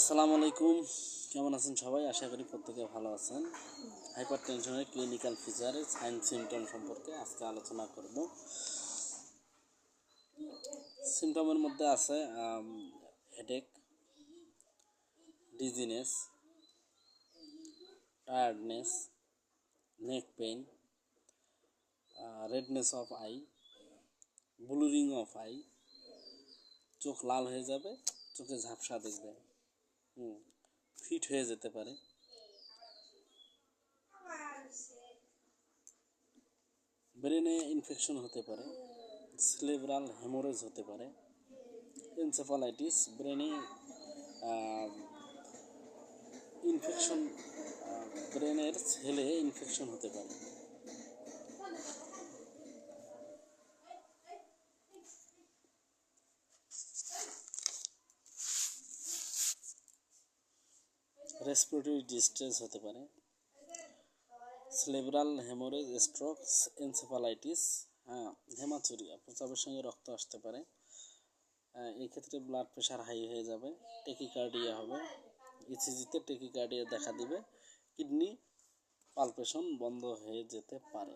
আসসালামু আলাইকুম, কেমন আছেন সবাই? আশা করি প্রত্যেকে ভালো আছেন। হাইপার টেনশনের ক্লিনিক্যাল ফিচারে সাইন সিমটম সম্পর্কে আজকে আলোচনা করব। সিমটমের মধ্যে আছে headache, dizziness, tiredness, neck pain, redness of eye, blurring of eye, চোখ লাল হয়ে যাবে, চোখে ঝাপসা দেখবে, ফিট হয়ে যেতে পারে, ব্রেনে ইনফেকশন হতে পারে, সেরেব্রাল হেমোরেজ হতে পারে, এনসেফালাইটিস, ব্রেনে ইনফেকশন, ব্রেনের সেলে ইনফেকশন হতে পারে। রেসপিরেটরি ডিস্ট্রেস হতে পারে, cerebral haemorrhage, stroke, encephalitis, haematuria, প্রস্রাবের সঙ্গে রক্ত আসতে পারে। এই ক্ষেত্রে ব্লাড প্রেশার হাই হয়ে যাবে, টেকিকার্ডিয়া হবে, ইসিজিতে টেকিকার্ডিয়া দেখা দিবে, কিডনি পালপেশন বন্ধ হয়ে যেতে পারে।